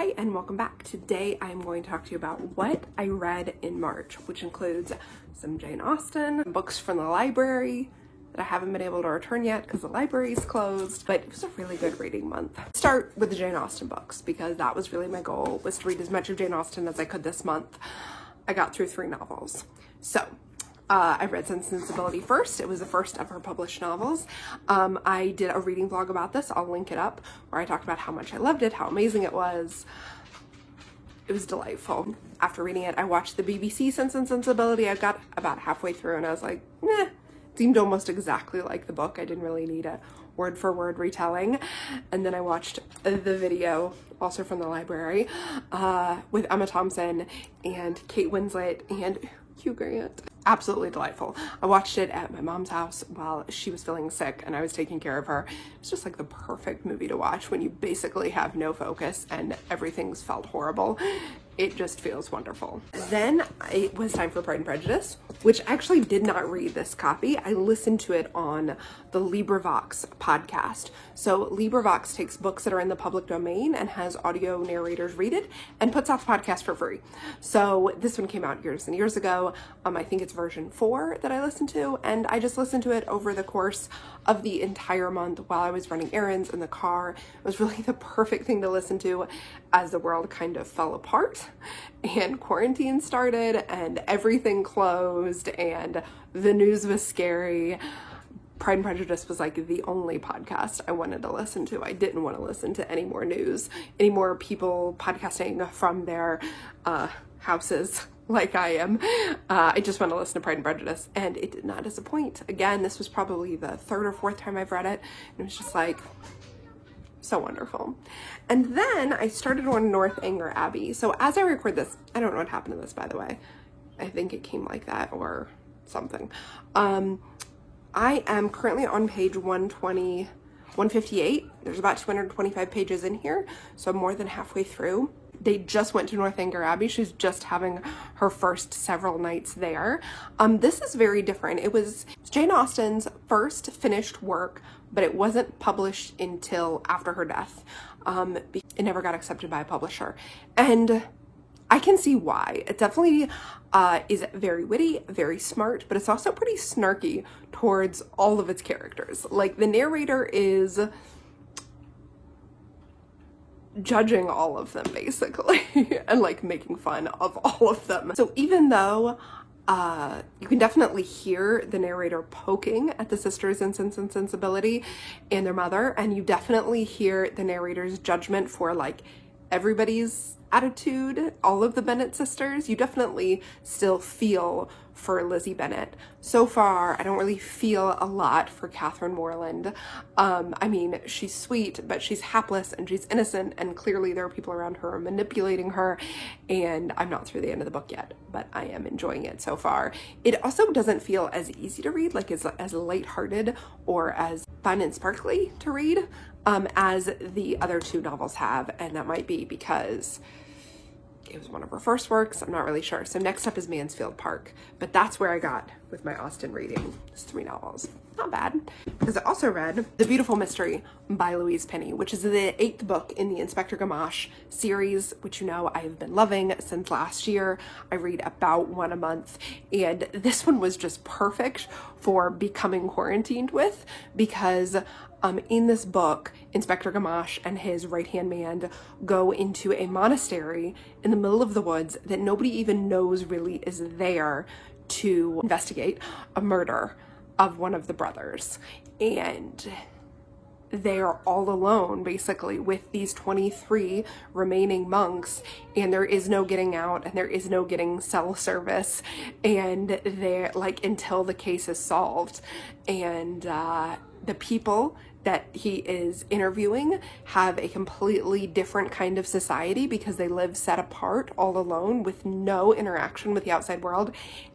Hi and welcome back. Today I'm going to talk to you about what I read in March, which includes some Jane Austen, books from the library that I haven't been able to return yet because the library is closed, but it was a really good reading month. Let's start with the Jane Austen books because that was really my goal, was to read as much of Jane Austen as I could this month. I got through 3 novels. So I read Sense and Sensibility first. It was the first of her published novels. I did a reading vlog about this. I'll link it up, where I talked about how much I loved it, how amazing it was. It was delightful. After reading it, I watched the BBC Sense and Sensibility. I got about halfway through and I was like, nah, it seemed almost exactly like the book. I didn't really need a word for word retelling. And then I watched the video, also from the library, with Emma Thompson and Kate Winslet and Hugh Grant. Absolutely delightful. I watched it at my mom's house while she was feeling sick and I was taking care of her. It's just like the perfect movie to watch when you basically have no focus and everything's felt horrible. It just feels wonderful. Then it was time for Pride and Prejudice, which I actually did not read this copy. I listened to it on the LibriVox podcast. So LibriVox takes books that are in the public domain and has audio narrators read it and puts out the podcast for free. So this one came out years and years ago. I think it's version 4 that I listened to, and I just listened to it over the course of the entire month while I was running errands in the car. It was really the perfect thing to listen to as the world kind of fell apart and quarantine started and everything closed and the news was scary. Pride and Prejudice was like the only podcast I wanted to listen to. I didn't want to listen to any more news, any more people podcasting from their houses like I am. I just want to listen to Pride and Prejudice, and it did not disappoint. Again, this was probably the 3rd or 4th time I've read it, and it was just like so wonderful. And then I started on Northanger Abbey. So as I record this, I don't know what happened to this, by the way. I think it came like that or something. I am currently on page 158. There's about 225 pages in here, so I'm more than halfway through. They just went to Northanger Abbey. She's just having her first several nights there. This is very different. It was Jane Austen's first finished work, but it wasn't published until after her death. It never got accepted by a publisher. And I can see why. It definitely is very witty, very smart, but it's also pretty snarky towards all of its characters. Like, the narrator is judging all of them basically and like making fun of all of them. So even though you can definitely hear the narrator poking at the sisters in Sense and Sensibility and their mother, and you definitely hear the narrator's judgment for like everybody's attitude, all of the Bennet sisters, you definitely still feel for Lizzie Bennet. So far, I don't really feel a lot for Catherine Morland. I mean, she's sweet, but she's hapless and she's innocent, and clearly there are people around her manipulating her, and I'm not through the end of the book yet, but I am enjoying it so far. It also doesn't feel as easy to read, like as lighthearted or as fun and sparkly to read as the other 2 novels have, and that might be because it was one of her first works. I'm not really sure. So next up is Mansfield Park, but that's where I got with my Austen reading. It's 3 novels. Not bad. Because I also read The Beautiful Mystery by Louise Penny, which is the 8th book in the Inspector Gamache series, which you know I have been loving since last year. I read about 1 a month, and this one was just perfect for becoming quarantined with, because in this book, Inspector Gamache and his right-hand man go into a monastery in the middle of the woods that nobody even knows really is there to investigate a murder of one of the brothers. And they are all alone basically with these 23 remaining monks, and there is no getting out and there is no getting cell service, and they're like, until the case is solved. And the people that he is interviewing have a completely different kind of society because they live set apart, all alone, with no interaction with the outside world,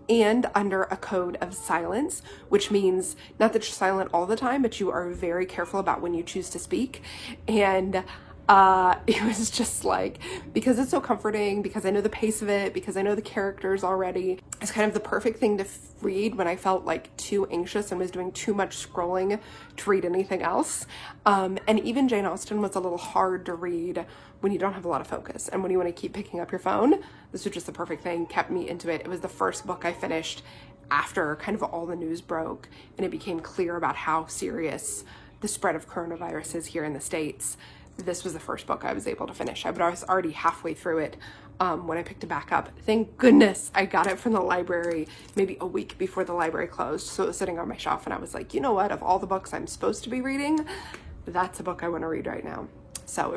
and under a code of silence, which means not that you're silent all the time, but you are very careful about when you choose to speak. And It was just like, because it's so comforting, because I know the pace of it, because I know the characters already, it's kind of the perfect thing to read when I felt like too anxious and was doing too much scrolling to read anything else. And even Jane Austen was a little hard to read when you don't have a lot of focus and when you want to keep picking up your phone. This was just the perfect thing, kept me into it. It was the first book I finished after kind of all the news broke and it became clear about how serious the spread of coronavirus is here in the States. This was the first book I was able to finish. I was already halfway through it when I picked it back up. Thank goodness I got it from the library maybe a week before the library closed. So it was sitting on my shelf and I was like, you know what, of all the books I'm supposed to be reading, that's a book I want to read right now. So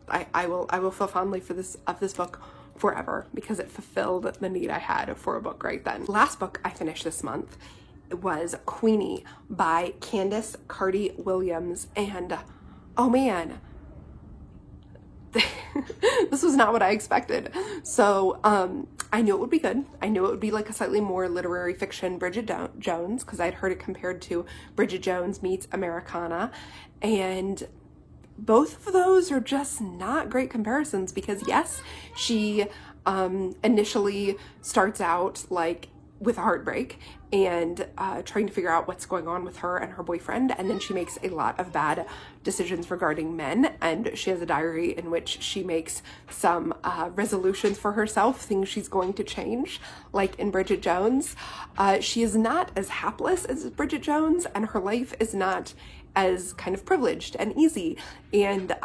I will feel fondly for this book forever because it fulfilled the need I had for a book right then. Last book I finished this month was Queenie by Candice Carty-Williams, and oh man, this was not what I expected. So I knew it would be good. I knew it would be like a slightly more literary fiction Bridget Jones, because I'd heard it compared to Bridget Jones meets Americana, and both of those are just not great comparisons because yes, she initially starts out like with a heartbreak and trying to figure out what's going on with her and her boyfriend, and then she makes a lot of bad decisions regarding men, and she has a diary in which she makes some resolutions for herself, things she's going to change, like in Bridget Jones. She is not as hapless as Bridget Jones, and her life is not as kind of privileged and easy, and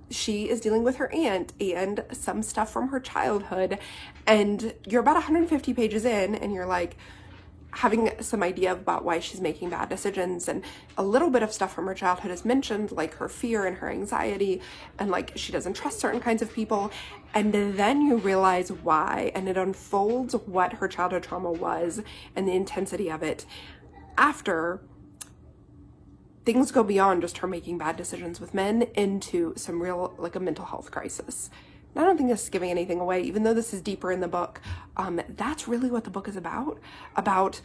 she is dealing with her aunt and some stuff from her childhood, and you're about 150 pages in and you're like having some idea about why she's making bad decisions, and a little bit of stuff from her childhood is mentioned, like her fear and her anxiety, and like she doesn't trust certain kinds of people, and then you realize why, and it unfolds what her childhood trauma was and the intensity of it after things go beyond just her making bad decisions with men into some real, like a mental health crisis. And I don't think this is giving anything away, even though this is deeper in the book. That's really what the book is about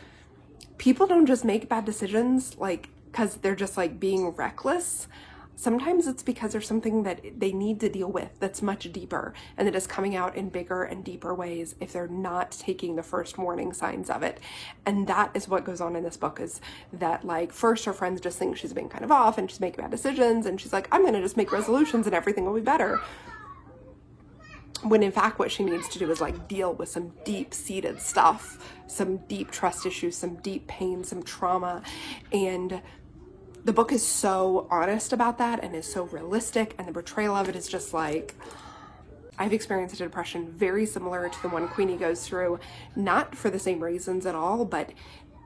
people don't just make bad decisions like because they're just like being reckless. Sometimes it's because there's something that they need to deal with that's much deeper and that is coming out in bigger and deeper ways if they're not taking the first warning signs of it. And that is what goes on in this book, is that like first her friends just think she's being kind of off and she's making bad decisions, and she's like, I'm gonna just make resolutions and everything will be better. When in fact what she needs to do is like deal with some deep-seated stuff, some deep trust issues, some deep pain, some trauma. And the book is so honest about that and is so realistic, and the portrayal of it is just like, I've experienced a depression very similar to the one Queenie goes through, not for the same reasons at all, but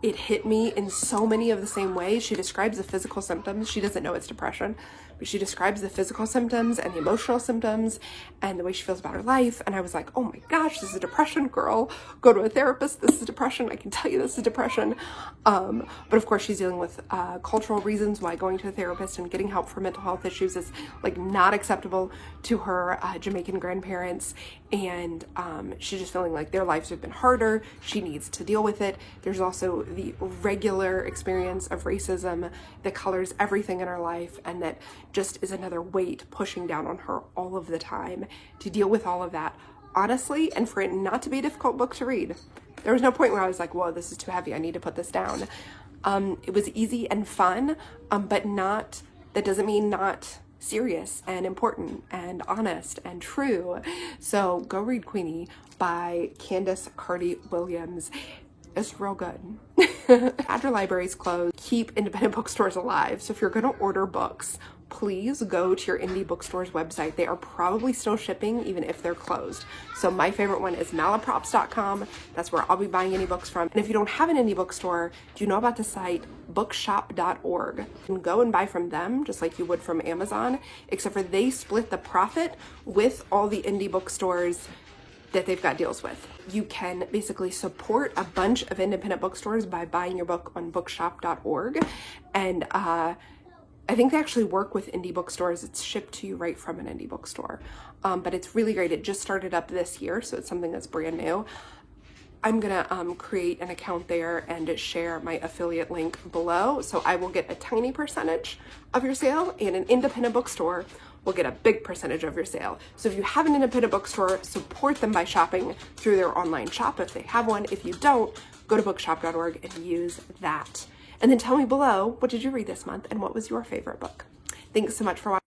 it hit me in so many of the same ways. She describes the physical symptoms. She doesn't know it's depression, but she describes the physical symptoms and the emotional symptoms and the way she feels about her life. And I was like, oh my gosh, this is depression, girl. Go to a therapist. This is depression. I can tell you this is depression. But of course she's dealing with cultural reasons why going to a therapist and getting help for mental health issues is like not acceptable to her Jamaican grandparents. And she's just feeling like their lives have been harder. She needs to deal with it. There's also the regular experience of racism that colors everything in her life, and that just is another weight pushing down on her all of the time to deal with all of that honestly, and for it not to be a difficult book to read. There was no point where I was like, whoa, this is too heavy, I need to put this down. It was easy and fun, but not, that doesn't mean not serious and important and honest and true. So go read Queenie by Candice Carty-Williams. It's real good. After libraries close, keep independent bookstores alive. So if you're gonna order books, please go to your indie bookstore's website. They are probably still shipping even if they're closed. So my favorite one is malaprops.com. That's where I'll be buying any books from. And if you don't have an indie bookstore, do you know about the site bookshop.org? You can go and buy from them just like you would from Amazon, except for they split the profit with all the indie bookstores that they've got deals with. You can basically support a bunch of independent bookstores by buying your book on bookshop.org. And I think they actually work with indie bookstores. It's shipped to you right from an indie bookstore. But it's really great. It just started up this year, so it's something that's brand new. I'm gonna create an account there and share my affiliate link below. So I will get a tiny percentage of your sale, and an independent bookstore will get a big percentage of your sale. So if you have an independent bookstore, support them by shopping through their online shop if they have one. If you don't, go to bookshop.org and use that. And then tell me below, what did you read this month and what was your favorite book? Thanks so much for watching.